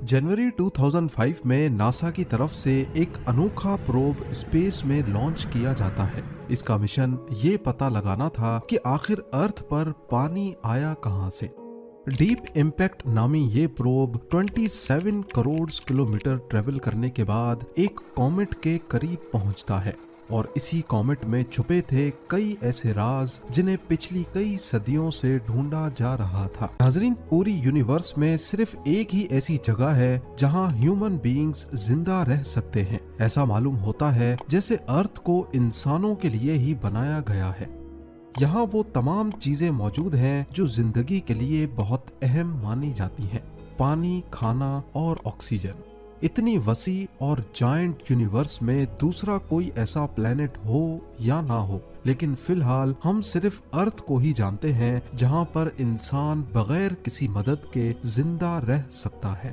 जनवरी 2005 में नासा की तरफ से एक अनोखा प्रोब स्पेस में लॉन्च किया जाता है। इसका मिशन ये पता लगाना था कि आखिर अर्थ पर पानी आया कहां से। डीप इम्पैक्ट नामी ये प्रोब 27 करोड़ किलोमीटर ट्रेवल करने के बाद एक कॉमेट के करीब पहुंचता है और इसी कॉमेट में छुपे थे कई ऐसे राज जिन्हें पिछली कई सदियों से ढूंढा जा रहा था। नाजरीन, पूरी यूनिवर्स में सिर्फ एक ही ऐसी जगह है जहां ह्यूमन बीइंग्स जिंदा रह सकते हैं। ऐसा मालूम होता है जैसे अर्थ को इंसानों के लिए ही बनाया गया है। यहाँ वो तमाम चीजें मौजूद हैं जो जिंदगी के लिए बहुत अहम मानी जाती हैं। पानी, खाना और ऑक्सीजन। इतनी वसी और जायंट यूनिवर्स में दूसरा कोई ऐसा प्लेनेट हो या ना हो, लेकिन फिलहाल हम सिर्फ अर्थ को ही जानते हैं जहां पर इंसान बगैर किसी मदद के जिंदा रह सकता है।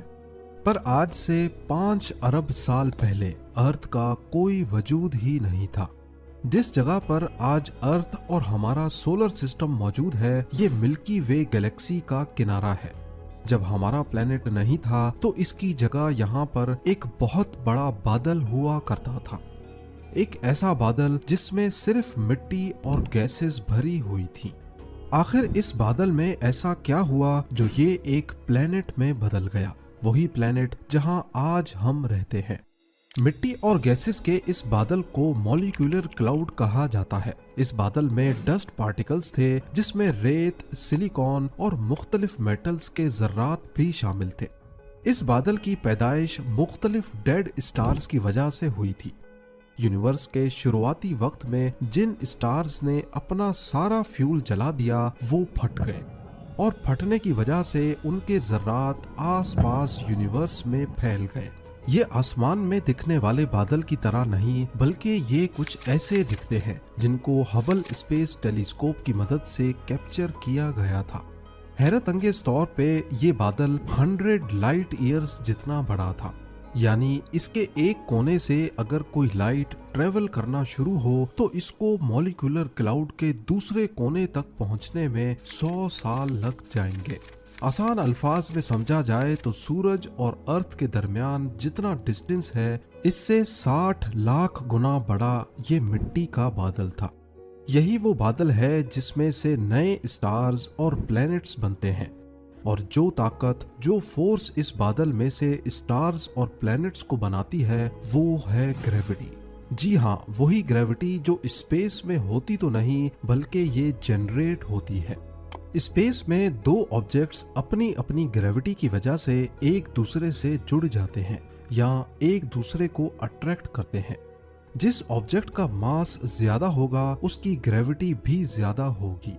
पर आज से 5 अरब साल पहले अर्थ का कोई वजूद ही नहीं था। जिस जगह पर आज अर्थ और हमारा सोलर सिस्टम मौजूद है, ये मिल्की वे गैलेक्सी का किनारा है। जब हमारा प्लेनेट नहीं था तो इसकी जगह यहाँ पर एक बहुत बड़ा बादल हुआ करता था। एक ऐसा बादल जिसमें सिर्फ मिट्टी और गैसेस भरी हुई थी। आखिर इस बादल में ऐसा क्या हुआ जो ये एक प्लेनेट में बदल गया? वही प्लेनेट जहाँ आज हम रहते हैं। मिट्टी और गैसेस के इस बादल को मॉलिक्यूलर क्लाउड कहा जाता है। इस बादल में डस्ट पार्टिकल्स थे जिसमें रेत, सिलिकॉन और मुख्तलिफ मेटल्स के जर्रात भी शामिल थे। इस बादल की पैदाइश मुख्तलिफ डेड स्टार्स की वजह से हुई थी। यूनिवर्स के शुरुआती वक्त में जिन स्टार्स ने अपना सारा फ्यूल जला दिया वो फट गए और फटने की वजह से उनके जर्रात आसपास यूनिवर्स में फैल गए। ये आसमान में दिखने वाले बादल की तरह नहीं, बल्कि ये कुछ ऐसे दिखते हैं जिनको हबल स्पेस टेलीस्कोप की मदद से कैप्चर किया गया था। हैरत अंगेज तौर पे ये बादल 100 लाइट ईयर्स जितना बड़ा था। यानी इसके एक कोने से अगर कोई लाइट ट्रेवल करना शुरू हो तो इसको मॉलिक्यूलर क्लाउड के दूसरे कोने तक पहुंचने में 100 साल लग जाएंगे। आसान अल्फाज में समझा जाए तो सूरज और अर्थ के दरमियान जितना डिस्टेंस है, इससे 60 लाख गुना बड़ा ये मिट्टी का बादल था। यही वो बादल है जिसमें से नए स्टार्स और प्लैनेट्स बनते हैं। और जो ताकत, जो फोर्स इस बादल में से स्टार्स और प्लैनेट्स को बनाती है वो है ग्रेविटी। जी हाँ, वही ग्रेविटी जो स्पेस में होती तो नहीं बल्कि ये जनरेट होती है। स्पेस में दो ऑब्जेक्ट्स अपनी अपनी ग्रेविटी की वजह से एक दूसरे से जुड़ जाते हैं या एक दूसरे को अट्रैक्ट करते हैं। जिस ऑब्जेक्ट का मास ज्यादा होगा उसकी ग्रेविटी भी ज्यादा होगी।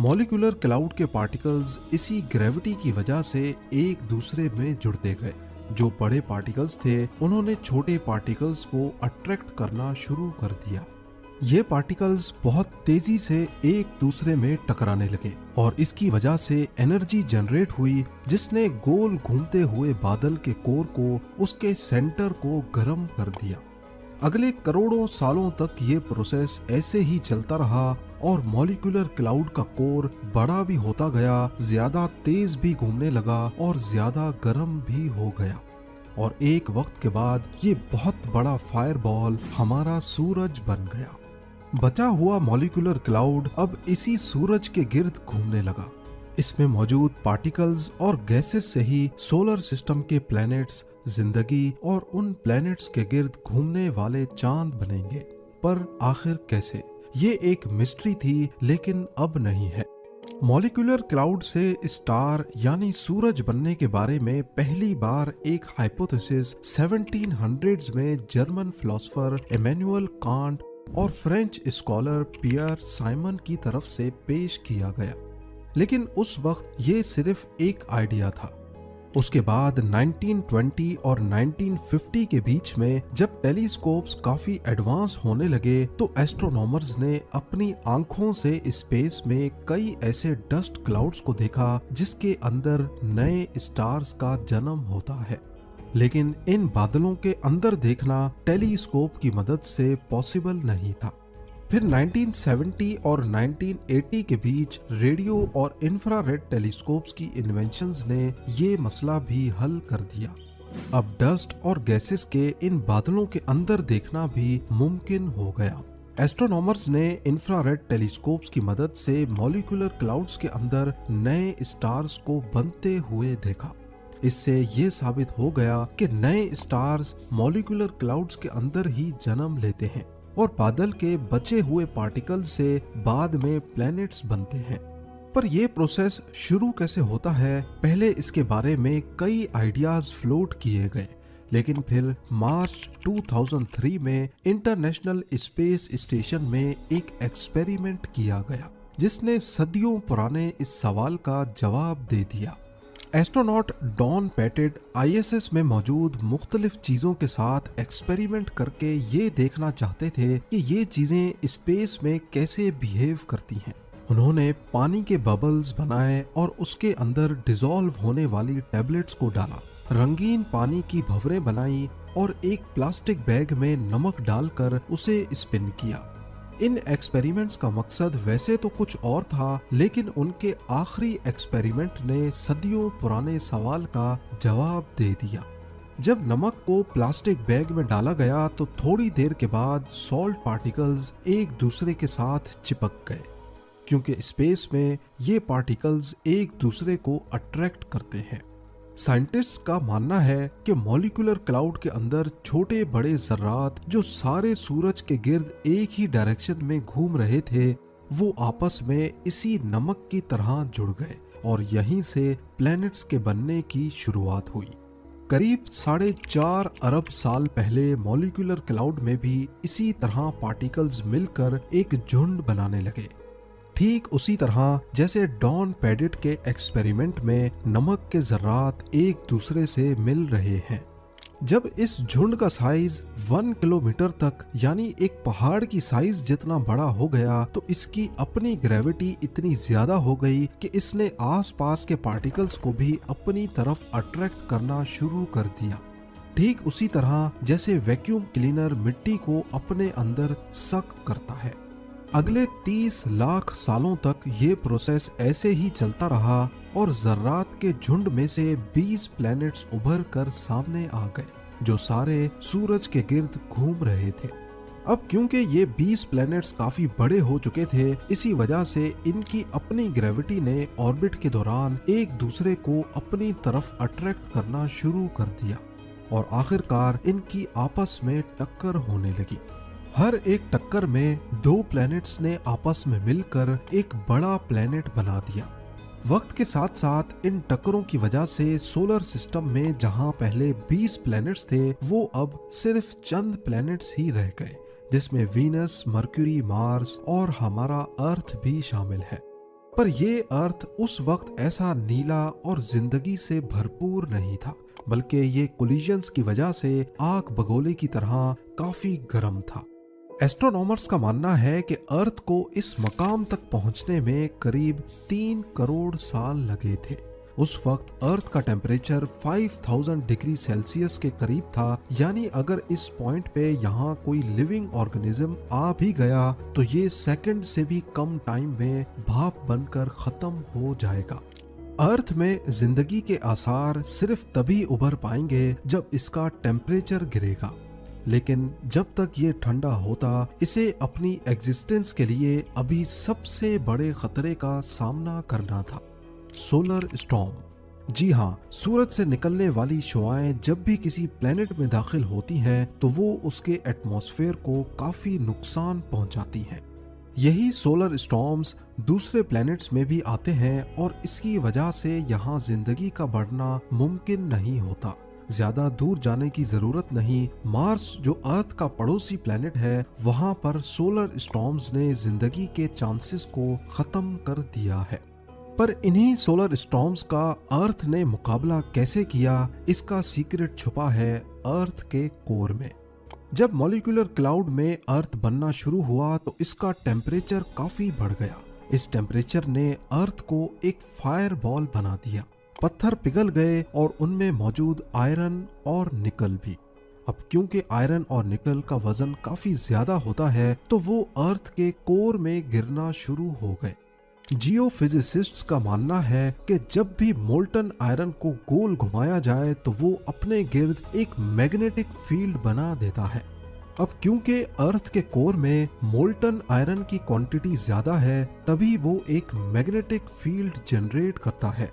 मॉलिक्यूलर क्लाउड के पार्टिकल्स इसी ग्रेविटी की वजह से एक दूसरे में जुड़ते गए। जो बड़े पार्टिकल्स थे उन्होंने छोटे पार्टिकल्स को अट्रैक्ट करना शुरू कर दिया। ये पार्टिकल्स बहुत तेजी से एक दूसरे में टकराने लगे और इसकी वजह से एनर्जी जनरेट हुई जिसने गोल घूमते हुए बादल के कोर को, उसके सेंटर को गर्म कर दिया। अगले करोड़ों सालों तक ये प्रोसेस ऐसे ही चलता रहा और मॉलिक्यूलर क्लाउड का कोर बड़ा भी होता गया, ज्यादा तेज भी घूमने लगा और ज्यादा गर्म भी हो गया। और एक वक्त के बाद ये बहुत बड़ा फायरबॉल हमारा सूरज बन गया। बचा हुआ मॉलिक्यूलर क्लाउड अब इसी सूरज के गिर्द घूमने लगा। इसमें मौजूद पार्टिकल्स और गैसेस से ही सोलर सिस्टम के प्लैनेट्स, जिंदगी और उन प्लैनेट्स के गिर्द घूमने वाले चांद बनेंगे। पर आखिर कैसे? ये एक मिस्ट्री थी, लेकिन अब नहीं है। मॉलिक्यूलर क्लाउड से स्टार यानी सूरज बनने के बारे में पहली बार एक हाइपोथेसिस 1700s में जर्मन फिलोसोफर इमैनुअल कांट और फ्रेंच स्कॉलर पियर साइमन की तरफ से पेश किया गया, लेकिन उस वक्त ये सिर्फ एक आइडिया था। उसके बाद 1920 और 1950 के बीच में जब टेलीस्कोप्स काफी एडवांस होने लगे तो एस्ट्रोनॉमर्स ने अपनी आंखों से स्पेस में कई ऐसे डस्ट क्लाउड्स को देखा जिसके अंदर नए स्टार्स का जन्म होता है। लेकिन इन बादलों के अंदर देखना टेलीस्कोप की मदद से पॉसिबल नहीं था। फिर 1970 और 1980 के बीच रेडियो और इंफ्रारेड टेलीस्कोप्स की इन्वेंशंस ने ये मसला भी हल कर दिया। अब डस्ट और गैसेस के इन बादलों के अंदर देखना भी मुमकिन हो गया। एस्ट्रोनॉमर्स ने इंफ्रारेड टेलीस्कोप्स की मदद से मॉलिक्यूलर क्लाउड्स के अंदर नए स्टार्स को बनते हुए देखा। इससे ये साबित हो गया कि नए स्टार्स मॉलिक्यूलर क्लाउड्स के अंदर ही जन्म लेते हैं और बादल के बचे हुए पार्टिकल से बाद में प्लैनेट्स बनते हैं। पर यह प्रोसेस शुरू कैसे होता है, पहले इसके बारे में कई आइडियाज फ्लोट किए गए, लेकिन फिर मार्च 2003 में इंटरनेशनल स्पेस स्टेशन में एक एक्सपेरिमेंट किया गया जिसने सदियों पुराने इस सवाल का जवाब दे दिया। एस्ट्रोनॉट डॉन पेटिट ISS में मौजूद मुख्तलिफ चीजों के साथ एक्सपेरिमेंट करके ये देखना चाहते थे कि ये चीजें स्पेस में कैसे बिहेव करती हैं। उन्होंने पानी के बबल्स बनाए और उसके अंदर डिसॉल्व होने वाली टैबलेट्स को डाला, रंगीन पानी की भंवरें बनाई और एक प्लास्टिक बैग में नमक डालकर उसे स्पिन किया। इन एक्सपेरिमेंट्स का मकसद वैसे तो कुछ और था, लेकिन उनके आखिरी एक्सपेरिमेंट ने सदियों पुराने सवाल का जवाब दे दिया। जब नमक को प्लास्टिक बैग में डाला गया तो थोड़ी देर के बाद सॉल्ट पार्टिकल्स एक दूसरे के साथ चिपक गए, क्योंकि स्पेस में ये पार्टिकल्स एक दूसरे को अट्रैक्ट करते हैं। साइंटिस्ट्स का मानना है कि मॉलिक्यूलर क्लाउड के अंदर छोटे बड़े जर्रात जो सारे सूरज के गिर्द एक ही डायरेक्शन में घूम रहे थे, वो आपस में इसी नमक की तरह जुड़ गए और यहीं से प्लैनेट्स के बनने की शुरुआत हुई। करीब 4.5 अरब साल पहले मॉलिक्यूलर क्लाउड में भी इसी तरह पार्टिकल्स मिलकर एक झुंड बनाने लगे, ठीक उसी तरह जैसे डॉन पेडिट के एक्सपेरिमेंट में नमक के जर्रात एक दूसरे से मिल रहे हैं। जब इस झुंड का साइज 1 किलोमीटर तक यानी एक पहाड़ की साइज जितना बड़ा हो गया तो इसकी अपनी ग्रेविटी इतनी ज्यादा हो गई कि इसने आसपास के पार्टिकल्स को भी अपनी तरफ अट्रैक्ट करना शुरू कर दिया, ठीक उसी तरह जैसे वैक्यूम क्लीनर मिट्टी को अपने अंदर सक करता है। अगले 30 लाख सालों तक ये प्रोसेस ऐसे ही चलता रहा और जर्रात के झुंड में से 20 प्लैनेट्स उभर कर सामने आ गए जो सारे सूरज के गिर्द घूम रहे थे। अब क्योंकि ये 20 प्लैनेट्स काफी बड़े हो चुके थे, इसी वजह से इनकी अपनी ग्रेविटी ने ऑर्बिट के दौरान एक दूसरे को अपनी तरफ अट्रैक्ट करना शुरू कर दिया और आखिरकार इनकी आपस में टक्कर होने लगी। हर एक टक्कर में 2 प्लैनेट्स ने आपस में मिलकर एक बड़ा प्लैनेट बना दिया। वक्त के साथ साथ इन टक्करों की वजह से सोलर सिस्टम में जहां पहले 20 प्लैनेट्स थे, वो अब सिर्फ चंद प्लैनेट्स ही रह गए, जिसमें वीनस, मरक्यूरी, मार्स और हमारा अर्थ भी शामिल है। पर ये अर्थ उस वक्त ऐसा नीला और जिंदगी से भरपूर नहीं था, बल्कि ये कोलिजन्स की वजह से आग बगोले की तरह काफी गर्म था। एस्ट्रोनॉमर्स का मानना है कि अर्थ को इस मकाम तक पहुंचने में करीब 3 करोड़ साल लगे थे। उस वक्त अर्थ का टेम्परेचर 5000 डिग्री सेल्सियस के करीब था, यानी अगर इस पॉइंट पे यहाँ कोई लिविंग ऑर्गेनिज्म आ भी गया तो ये सेकंड से भी कम टाइम में भाप बनकर खत्म हो जाएगा। अर्थ में जिंदगी के आसार सिर्फ तभी उभर पाएंगे जब इसका टेम्परेचर गिरेगा, लेकिन जब तक ये ठंडा होता, इसे अपनी एग्जिस्टेंस के लिए अभी सबसे बड़े खतरे का सामना करना था, सोलर स्टॉर्म। जी हाँ, सूरज से निकलने वाली शुआएं जब भी किसी प्लेनेट में दाखिल होती हैं तो वो उसके एटमॉस्फेयर को काफी नुकसान पहुंचाती हैं। यही सोलर स्टॉर्म्स दूसरे प्लैनेट्स में भी आते हैं और इसकी वजह से यहाँ जिंदगी का बढ़ना मुमकिन नहीं होता। ज्यादा दूर जाने की जरूरत नहीं, मार्स जो अर्थ का पड़ोसी प्लैनेट है, वहां पर सोलर स्टॉर्म्स ने जिंदगी के चांसेस को खत्म कर दिया है। पर इन्हीं सोलर स्टॉर्म्स का अर्थ ने मुकाबला कैसे किया, इसका सीक्रेट छुपा है अर्थ के कोर में। जब मॉलिक्यूलर क्लाउड में अर्थ बनना शुरू हुआ तो इसका टेम्परेचर काफी बढ़ गया। इस टेम्परेचर ने अर्थ को एक फायर बॉल बना दिया। पत्थर पिघल गए और उनमें मौजूद आयरन और निकल भी। अब क्योंकि आयरन और निकल का वजन काफी ज्यादा होता है तो वो अर्थ के कोर में गिरना शुरू हो गए। जियोफिजिसिस्ट्स का मानना है कि जब भी मोल्टन आयरन को गोल घुमाया जाए तो वो अपने गिर्द एक मैग्नेटिक फील्ड बना देता है। अब क्योंकि अर्थ के कोर में मोल्टन आयरन की क्वांटिटी ज्यादा है, तभी वो एक मैग्नेटिक फील्ड जनरेट करता है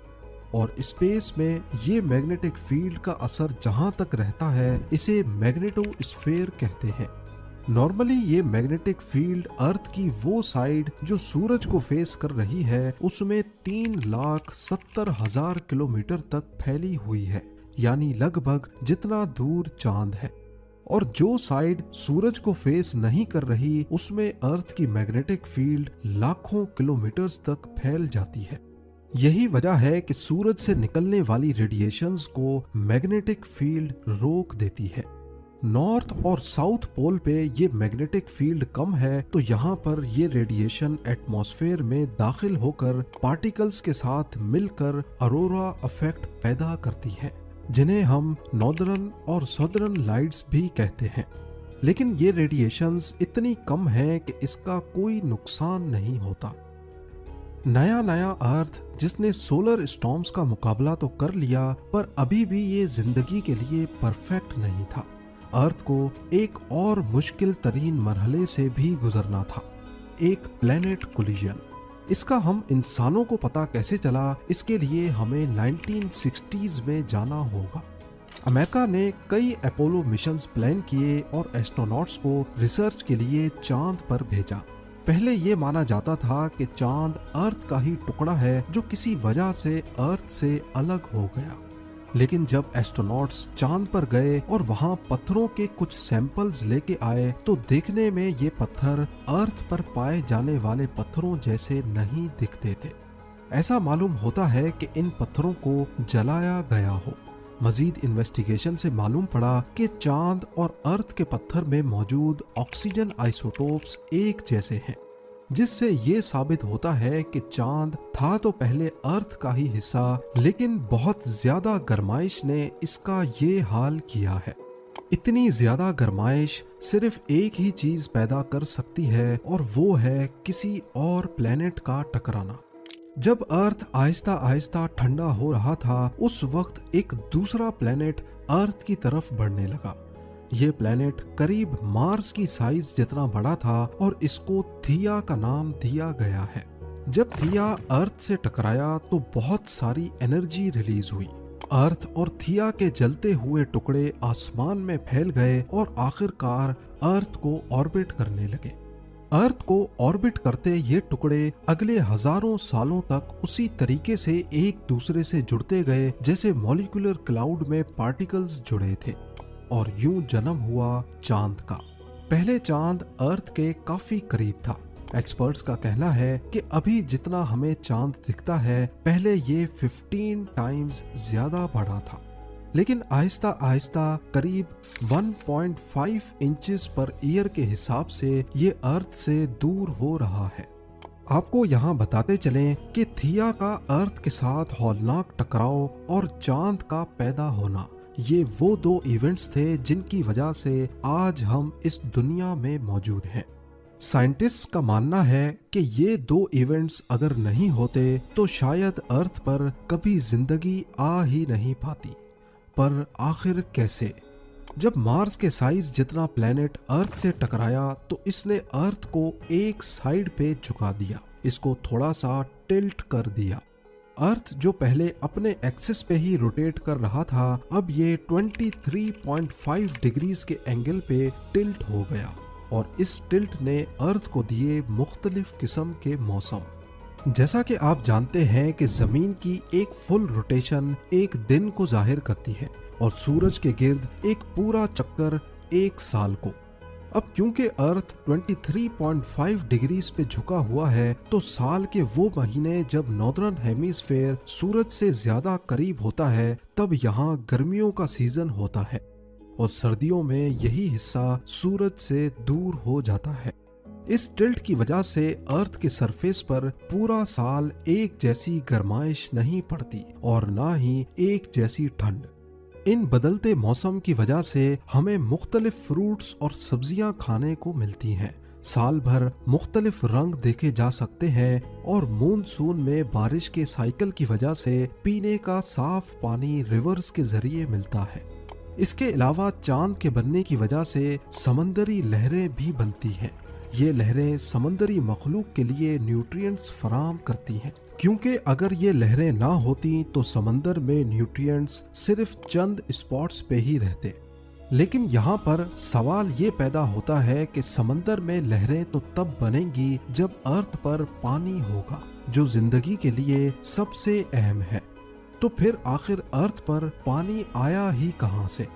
और स्पेस में ये मैग्नेटिक फील्ड का असर जहां तक रहता है इसे मैग्नेटोस्फीयर कहते हैं। नॉर्मली ये मैग्नेटिक फील्ड अर्थ की वो साइड जो सूरज को फेस कर रही है उसमें 3,70,000 किलोमीटर तक फैली हुई है, यानी लगभग जितना दूर चांद है। और जो साइड सूरज को फेस नहीं कर रही उसमें अर्थ की मैग्नेटिक फील्ड लाखों किलोमीटर्स तक फैल जाती है। यही वजह है कि सूरज से निकलने वाली रेडिएशंस को मैग्नेटिक फील्ड रोक देती है। नॉर्थ और साउथ पोल पे ये मैग्नेटिक फील्ड कम है तो यहाँ पर ये रेडिएशन एटमॉस्फेयर में दाखिल होकर पार्टिकल्स के साथ मिलकर अरोरा इफेक्ट पैदा करती है, जिन्हें हम नॉर्दर्न और सदर्न लाइट्स भी कहते हैं। लेकिन ये रेडिएशंस इतनी कम है कि इसका कोई नुकसान नहीं होता। नया अर्थ जिसने सोलर स्टॉर्म्स का मुकाबला तो कर लिया, पर अभी भी ये जिंदगी के लिए परफेक्ट नहीं था। अर्थ को एक और मुश्किल तरीन मरहले से भी गुजरना था, एक प्लेनेट कोलिजन। इसका हम इंसानों को पता कैसे चला, इसके लिए हमें 1960s में जाना होगा। अमेरिका ने कई अपोलो मिशंस प्लान किए और एस्ट्रोनॉट्स को रिसर्च के लिए चांद पर भेजा। पहले ये माना जाता था कि चांद अर्थ का ही टुकड़ा है जो किसी वजह से अर्थ से अलग हो गया। लेकिन जब एस्ट्रोनॉट्स चांद पर गए और वहां पत्थरों के कुछ सैंपल्स लेके आए तो देखने में ये पत्थर अर्थ पर पाए जाने वाले पत्थरों जैसे नहीं दिखते थे। ऐसा मालूम होता है कि इन पत्थरों को जलाया गया हो। मजीद इन्वेस्टिगेशन से मालूम पड़ा कि चांद और अर्थ के पत्थर में मौजूद ऑक्सीजन आइसोटोप्स एक जैसे हैं, जिससे ये साबित होता है कि चांद था तो पहले अर्थ का ही हिस्सा, लेकिन बहुत ज्यादा गर्माइश ने इसका ये हाल किया है। इतनी ज्यादा गर्माइश सिर्फ एक ही चीज पैदा कर सकती है और वो है किसी और प्लेनेट का टकराना। जब अर्थ आहिस्ता आहिस्ता ठंडा हो रहा था, उस वक्त एक दूसरा प्लेनेट अर्थ की तरफ बढ़ने लगा। ये प्लेनेट करीब मार्स की साइज जितना बड़ा था और इसको थिया का नाम दिया गया है। जब थिया अर्थ से टकराया तो बहुत सारी एनर्जी रिलीज हुई। अर्थ और थिया के जलते हुए टुकड़े आसमान में फैल गए और आखिरकार अर्थ को ऑर्बिट करने लगे। अर्थ को ऑर्बिट करते ये टुकड़े अगले हजारों सालों तक उसी तरीके से एक दूसरे से जुड़ते गए जैसे मॉलिक्यूलर क्लाउड में पार्टिकल्स जुड़े थे, और यूं जन्म हुआ चांद का। पहले चांद अर्थ के काफी करीब था। एक्सपर्ट्स का कहना है कि अभी जितना हमें चांद दिखता है, पहले ये 15 टाइम्स ज्यादा बड़ा था, लेकिन आहिस्ता आहिस्ता करीब 1.5 इंचेस पर ईयर के हिसाब से ये अर्थ से दूर हो रहा है। आपको यहाँ बताते चलें कि थिया का अर्थ के साथ हौलनाक टकराव और चांद का पैदा होना, ये वो दो इवेंट्स थे जिनकी वजह से आज हम इस दुनिया में मौजूद हैं। साइंटिस्ट्स का मानना है कि ये दो इवेंट्स अगर नहीं होते तो शायद अर्थ पर कभी जिंदगी आ ही नहीं पाती। पर आखिर कैसे? जब मार्स के साइज जितना प्लेनेट अर्थ से टकराया तो इसने अर्थ को एक साइड पे झुका दिया, इसको थोड़ा सा टिल्ट कर दिया। अर्थ जो पहले अपने एक्सिस पे ही रोटेट कर रहा था, अब ये 23.5 डिग्रीज के एंगल पे टिल्ट हो गया और इस टिल्ट ने अर्थ को दिए मुख्तलिफ किस्म के मौसम। जैसा कि आप जानते हैं कि जमीन की एक फुल रोटेशन एक दिन को जाहिर करती है और सूरज के गिर्द एक पूरा चक्कर एक साल को। अब क्योंकि अर्थ 23.5 डिग्रीज पे झुका हुआ है तो साल के वो महीने जब नॉर्दर्न हेमिस्फेयर सूरज से ज्यादा करीब होता है तब यहाँ गर्मियों का सीजन होता है और सर्दियों में यही हिस्सा सूरज से दूर हो जाता है। इस टिल्ट की वजह से अर्थ के सरफेस पर पूरा साल एक जैसी गर्माइश नहीं पड़ती और ना ही एक जैसी ठंड। इन बदलते मौसम की वजह से हमें मुख्तलिफ फ्रूट्स और सब्जियां खाने को मिलती हैं, साल भर मुख्तलिफ रंग देखे जा सकते हैं और मूनसून में बारिश के साइकिल की वजह से पीने का साफ पानी रिवर्स के जरिए मिलता है। इसके अलावा चांद के बनने की वजह से समंदरी लहरें भी बनती हैं। ये लहरें समंदरी मखलूक के लिए न्यूट्रिएंट्स फराहम करती हैं, क्योंकि अगर ये लहरें ना होती तो समंदर में न्यूट्रिएंट्स सिर्फ चंद स्पॉट्स पे ही रहते। लेकिन यहाँ पर सवाल ये पैदा होता है कि समंदर में लहरें तो तब बनेंगी जब अर्थ पर पानी होगा, जो जिंदगी के लिए सबसे अहम है। तो फिर आखिर अर्थ पर पानी आया ही कहाँ से?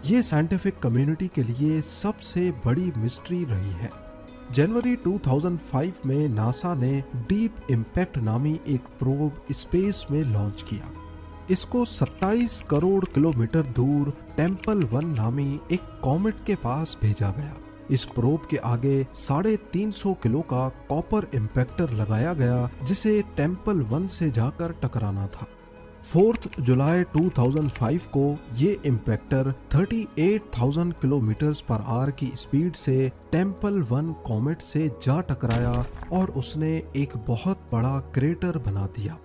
ये साइंटिफिक कम्युनिटी के लिए सबसे बड़ी मिस्ट्री रही है। जनवरी 2005 में नासा ने डीप इम्पैक्ट नामी एक प्रोब स्पेस में लॉन्च किया। इसको 27 करोड़ किलोमीटर दूर टेम्पल 1 नामी एक कॉमेट के पास भेजा गया। इस प्रोब के आगे 350 किलो का कॉपर इम्पैक्टर लगाया गया, जिसे टेम्पल 1 से जाकर टकराना था। 4 जुलाई 2005 को ये इम्पैक्टर 38,000 किलोमीटर पर आवर की स्पीड से टेम्पल 1 कॉमेट से जा टकराया और उसने एक बहुत बड़ा क्रेटर बना दिया।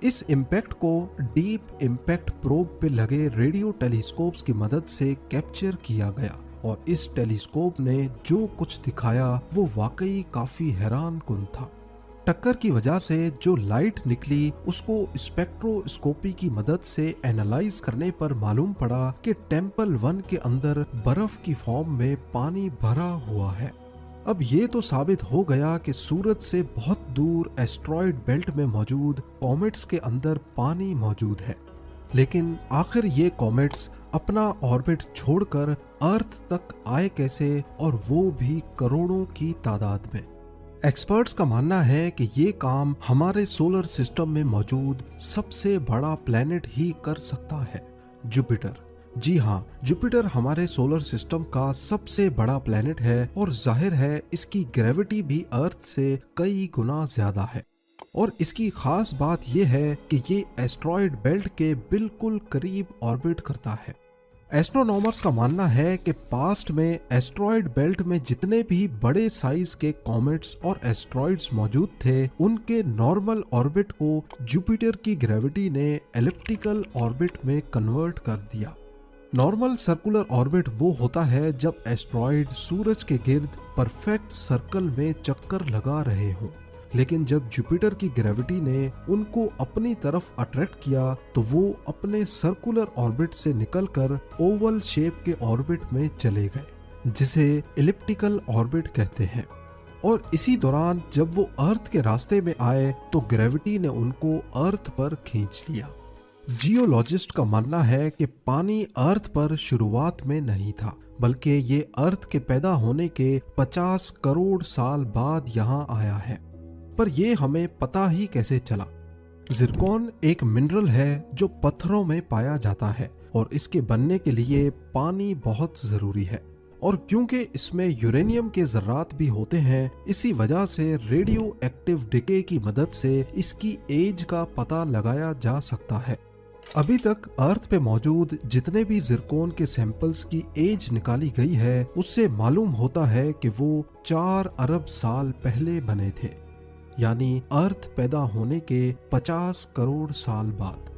इस इम्पैक्ट को डीप इम्पैक्ट प्रोब पे लगे रेडियो टेलीस्कोप्स की मदद से कैप्चर किया गया और इस टेलीस्कोप ने जो कुछ दिखाया वो वाकई काफी हैरानकुन था। टक्कर की वजह से जो लाइट निकली उसको स्पेक्ट्रोस्कोपी की मदद से एनालाइज करने पर मालूम पड़ा कि टेम्पल 1 के अंदर बर्फ की फॉर्म में पानी भरा हुआ है। अब ये तो साबित हो गया कि सूरज से बहुत दूर एस्ट्रॉयड बेल्ट में मौजूद कॉमेट्स के अंदर पानी मौजूद है। लेकिन आखिर ये कॉमेट्स अपना ऑर्बिट छोड़कर अर्थ तक आए कैसे, और वो भी करोड़ों की तादाद में। एक्सपर्ट्स का मानना है कि ये काम हमारे सोलर सिस्टम में मौजूद सबसे बड़ा प्लेनेट ही कर सकता है, जुपिटर। जी हाँ, जुपिटर हमारे सोलर सिस्टम का सबसे बड़ा प्लेनेट है और जाहिर है इसकी ग्रेविटी भी अर्थ से कई गुना ज्यादा है। और इसकी खास बात यह है कि ये एस्ट्रॉयड बेल्ट के बिल्कुल करीब ऑर्बिट करता है। एस्ट्रोनॉमर्स का मानना है कि पास्ट में एस्ट्रॉयड बेल्ट में जितने भी बड़े साइज के कॉमेट्स और एस्ट्रॉयड्स मौजूद थे, उनके नॉर्मल ऑर्बिट को जुपिटर की ग्रेविटी ने एलिप्टिकल ऑर्बिट में कन्वर्ट कर दिया। नॉर्मल सर्कुलर ऑर्बिट वो होता है जब एस्ट्रॉयड सूरज के गिर्द परफेक्ट सर्कल में चक्कर लगा रहे हों, लेकिन जब जुपिटर की ग्रेविटी ने उनको अपनी तरफ अट्रैक्ट किया तो वो अपने सर्कुलर ऑर्बिट से निकलकर ओवल शेप के ऑर्बिट में चले गए, जिसे एलिप्टिकल ऑर्बिट कहते हैं। और इसी दौरान जब वो अर्थ के रास्ते में आए तो ग्रेविटी ने उनको अर्थ पर खींच लिया। जियोलॉजिस्ट का मानना है कि पानी अर्थ पर शुरुआत में नहीं था, बल्कि ये अर्थ के पैदा होने के 50 करोड़ साल बाद यहाँ आया है। पर यह हमें पता ही कैसे चला? जिरकॉन एक मिनरल है जो पत्थरों में पाया जाता है और इसके बनने के लिए पानी बहुत जरूरी है। और क्योंकि इसमें यूरेनियम के जर्रात भी होते हैं, इसी वजह से रेडियो एक्टिव डिके की मदद से इसकी एज का पता लगाया जा सकता है। अभी तक अर्थ पे मौजूद जितने भी जिरकॉन के सैंपल्स की एज निकाली गई है, उससे मालूम होता है कि वो 4 अरब साल पहले बने थे, यानी अर्थ पैदा होने के 50 करोड़ साल बाद।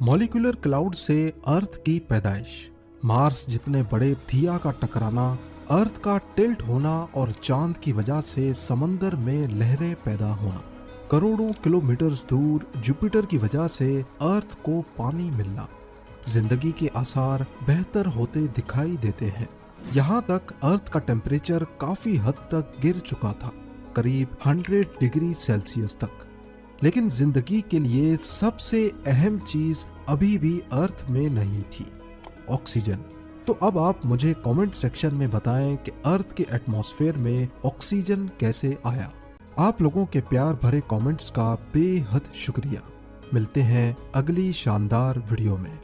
मॉलिक्यूलर क्लाउड से अर्थ की पैदाइश, मार्स जितने बड़े थिया का टकराना, अर्थ का टिल्ट होना और चांद की वजह से समंदर में लहरें पैदा होना, करोड़ों किलोमीटर दूर जुपिटर की वजह से अर्थ को पानी मिलना, जिंदगी के आसार बेहतर होते दिखाई देते हैं। यहाँ तक अर्थ का टेम्परेचर काफी हद तक गिर चुका था, करीब 100 डिग्री सेल्सियस तक। लेकिन जिंदगी के लिए सबसे अहम चीज अभी भी अर्थ में नहीं थी, ऑक्सीजन। तो अब आप मुझे कमेंट सेक्शन में बताएं कि अर्थ के एटमॉस्फेयर में ऑक्सीजन कैसे आया। आप लोगों के प्यार भरे कमेंट्स का बेहद शुक्रिया। मिलते हैं अगली शानदार वीडियो में।